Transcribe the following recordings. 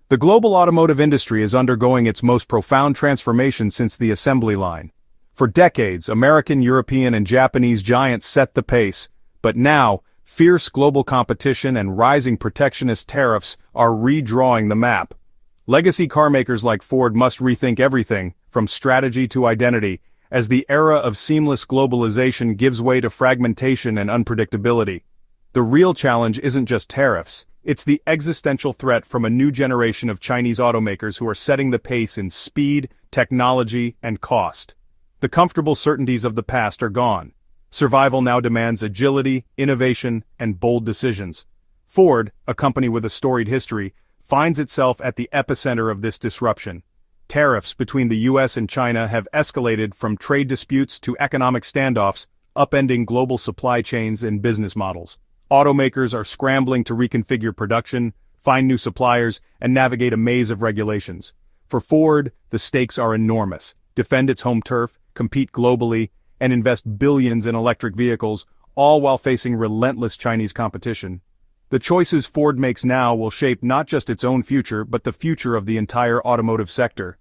The global automotive industry is undergoing its most profound transformation since the assembly line. For decades, American, European, and Japanese giants set the pace, but now, fierce global competition and rising protectionist tariffs are redrawing the map. Legacy carmakers like Ford must rethink everything, from strategy to identity, as the era of seamless globalization gives way to fragmentation and unpredictability. The real challenge isn't just tariffs, it's the existential threat from a new generation of Chinese automakers who are setting the pace in speed, technology, and cost. The comfortable certainties of the past are gone. Survival now demands agility, innovation, and bold decisions. Ford, a company with a storied history, finds itself at the epicenter of this disruption. Tariffs between the US and China have escalated from trade disputes to economic standoffs, upending global supply chains and business models. Automakers are scrambling to reconfigure production, find new suppliers, and navigate a maze of regulations. For Ford, the stakes are enormous. Defend its home turf, compete globally, and invest billions in electric vehicles, all while facing relentless Chinese competition. The choices Ford makes now will shape not just its own future but the future of the entire automotive sector.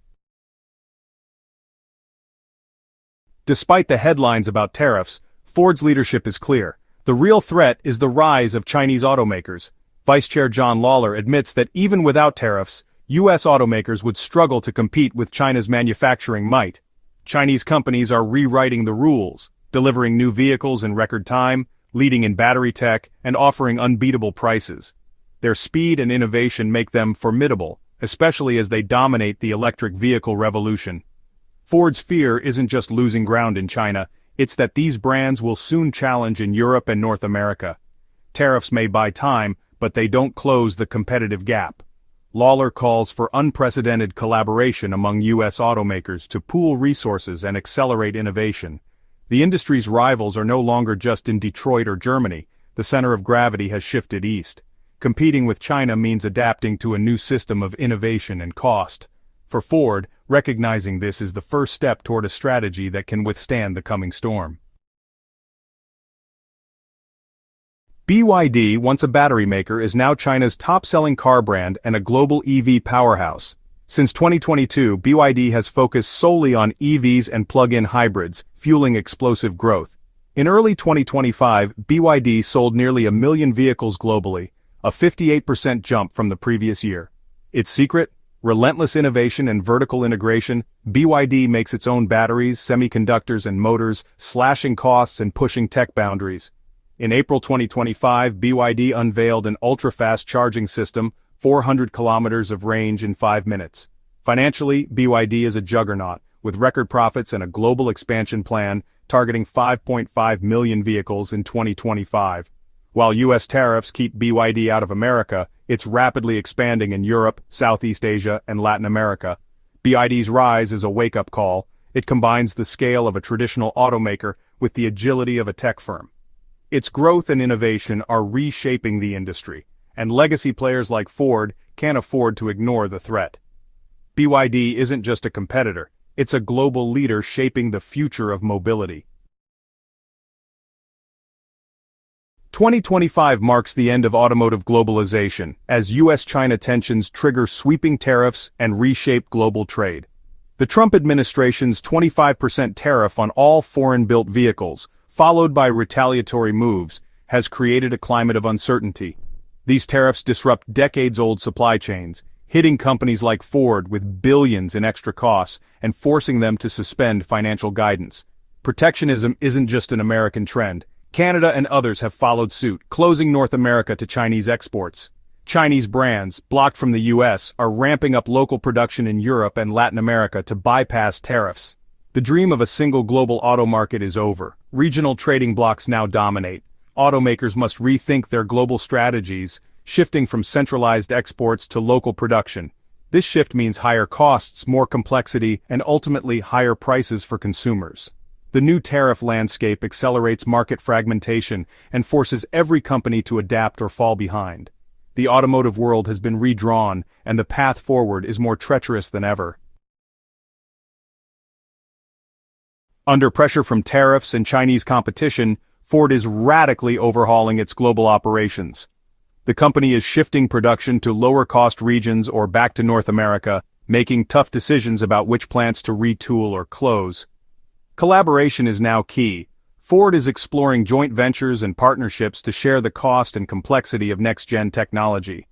Despite the headlines about tariffs, Ford's leadership is clear. The real threat is the rise of Chinese automakers. Vice Chair John Lawler admits that even without tariffs, U.S. automakers would struggle to compete with China's manufacturing might. Chinese companies are rewriting the rules, delivering new vehicles in record time, leading in battery tech, and offering unbeatable prices. Their speed and innovation make them formidable, especially as they dominate the electric vehicle revolution. Ford's fear isn't just losing ground in China, it's that these brands will soon challenge in Europe and North America. Tariffs may buy time, but they don't close the competitive gap. Lawler calls for unprecedented collaboration among U.S. automakers to pool resources and accelerate innovation. The industry's rivals are no longer just in Detroit or Germany. The center of gravity has shifted east. Competing with China means adapting to a new system of innovation and cost. For Ford, recognizing this is the first step toward a strategy that can withstand the coming storm. BYD, once a battery maker, is now China's top-selling car brand and a global EV powerhouse. Since 2022, BYD has focused solely on EVs and plug-in hybrids, fueling explosive growth. In early 2025, BYD sold nearly 1 million vehicles globally, a 58% jump from the previous year. Its secret? Relentless innovation and vertical integration. BYD makes its own batteries, semiconductors, and motors, slashing costs and pushing tech boundaries. In April 2025, BYD unveiled an ultra-fast charging system, 400 kilometers of range in 5 minutes. Financially, BYD is a juggernaut, with record profits and a global expansion plan, targeting 5.5 million vehicles in 2025. While U.S. tariffs keep BYD out of America, it's rapidly expanding in Europe, Southeast Asia, and Latin America. BYD's rise is a wake-up call. It combines the scale of a traditional automaker with the agility of a tech firm. Its growth and innovation are reshaping the industry, and legacy players like Ford can't afford to ignore the threat. BYD isn't just a competitor, it's a global leader shaping the future of mobility. 2025 marks the end of automotive globalization, as U.S.-China tensions trigger sweeping tariffs and reshape global trade. The Trump administration's 25% tariff on all foreign-built vehicles, followed by retaliatory moves, has created a climate of uncertainty. These tariffs disrupt decades-old supply chains, hitting companies like Ford with billions in extra costs and forcing them to suspend financial guidance. Protectionism isn't just an American trend. Canada and others have followed suit, closing North America to Chinese exports. Chinese brands, blocked from the U.S., are ramping up local production in Europe and Latin America to bypass tariffs. The dream of a single global auto market is over. Regional trading blocs now dominate. Automakers must rethink their global strategies, shifting from centralized exports to local production. This shift means higher costs, more complexity, and ultimately higher prices for consumers. The new tariff landscape accelerates market fragmentation and forces every company to adapt or fall behind. The automotive world has been redrawn, and the path forward is more treacherous than ever. Under pressure from tariffs and Chinese competition, Ford is radically overhauling its global operations. The company is shifting production to lower-cost regions or back to North America, making tough decisions about which plants to retool or close. Collaboration is now key. Ford is exploring joint ventures and partnerships to share the cost and complexity of next-gen technology.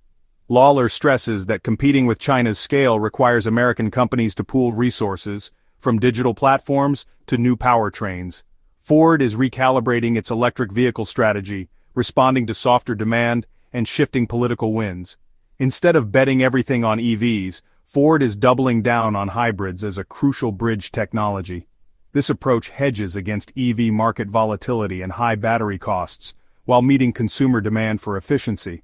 Lawler stresses that competing with China's scale requires American companies to pool resources, from digital platforms to new powertrains. Ford is recalibrating its electric vehicle strategy, responding to softer demand and shifting political winds. Instead of betting everything on EVs, Ford is doubling down on hybrids as a crucial bridge technology. This approach hedges against EV market volatility and high battery costs, while meeting consumer demand for efficiency.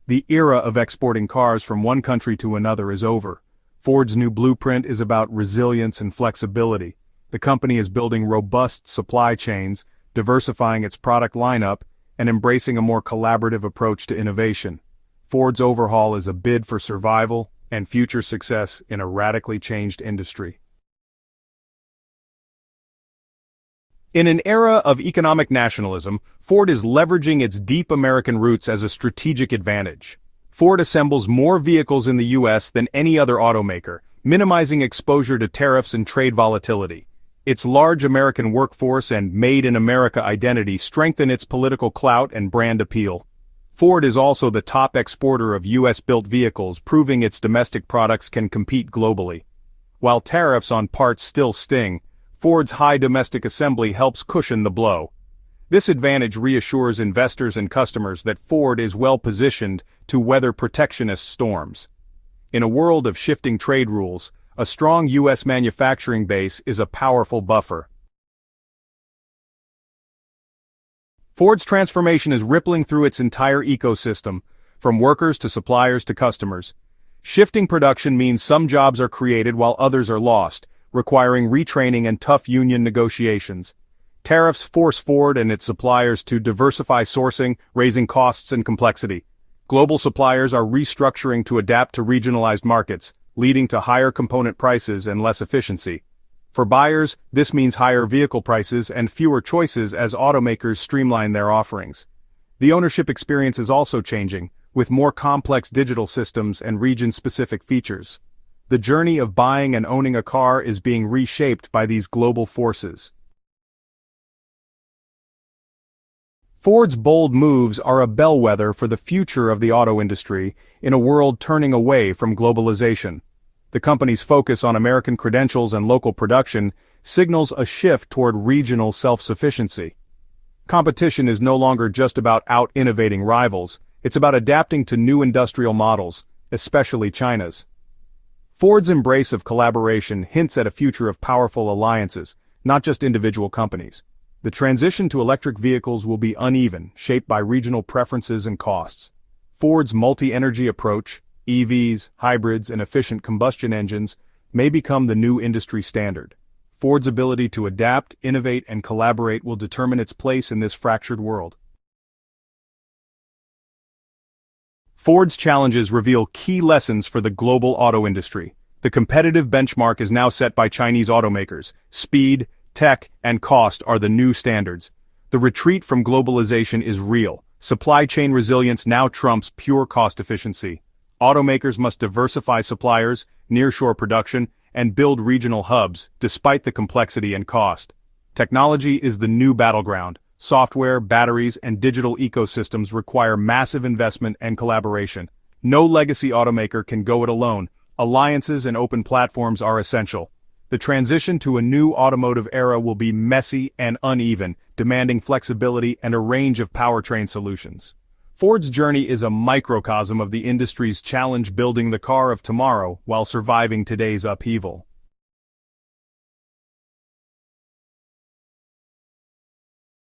The era of exporting cars from one country to another is over. Ford's new blueprint is about resilience and flexibility. The company is building robust supply chains, diversifying its product lineup, and embracing a more collaborative approach to innovation. Ford's overhaul is a bid for survival and future success in a radically changed industry. In an era of economic nationalism, Ford is leveraging its deep American roots as a strategic advantage. Ford assembles more vehicles in the U.S. than any other automaker, minimizing exposure to tariffs and trade volatility. Its large American workforce and Made in America identity strengthen its political clout and brand appeal. Ford is also the top exporter of U.S.-built vehicles, proving its domestic products can compete globally. While tariffs on parts still sting, Ford's high domestic assembly helps cushion the blow. This advantage reassures investors and customers that Ford is well-positioned to weather protectionist storms. In a world of shifting trade rules, a strong U.S. manufacturing base is a powerful buffer. Ford's transformation is rippling through its entire ecosystem, from workers to suppliers to customers. Shifting production means some jobs are created while others are lost, requiring retraining and tough union negotiations. Tariffs force Ford and its suppliers to diversify sourcing, raising costs and complexity. Global suppliers are restructuring to adapt to regionalized markets, leading to higher component prices and less efficiency. For buyers, this means higher vehicle prices and fewer choices as automakers streamline their offerings. The ownership experience is also changing, with more complex digital systems and region-specific features. The journey of buying and owning a car is being reshaped by these global forces. Ford's bold moves are a bellwether for the future of the auto industry in a world turning away from globalization. The company's focus on American credentials and local production signals a shift toward regional self-sufficiency. Competition is no longer just about out-innovating rivals, it's about adapting to new industrial models, especially China's. Ford's embrace of collaboration hints at a future of powerful alliances, not just individual companies. The transition to electric vehicles will be uneven, shaped by regional preferences and costs. Ford's multi-energy approach, EVs, hybrids, and efficient combustion engines, may become the new industry standard. Ford's ability to adapt, innovate, and collaborate will determine its place in this fractured world. Ford's challenges reveal key lessons for the global auto industry. The competitive benchmark is now set by Chinese automakers. Speed, tech, and cost are the new standards. The retreat from globalization is real. Supply chain resilience now trumps pure cost efficiency. Automakers must diversify suppliers, nearshore production, and build regional hubs, despite the complexity and cost. Technology is the new battleground. Software, batteries, and digital ecosystems require massive investment and collaboration. No legacy automaker can go it alone. Alliances and open platforms are essential. The transition to a new automotive era will be messy and uneven, demanding flexibility and a range of powertrain solutions. Ford's journey is a microcosm of the industry's challenge, building the car of tomorrow while surviving today's upheaval.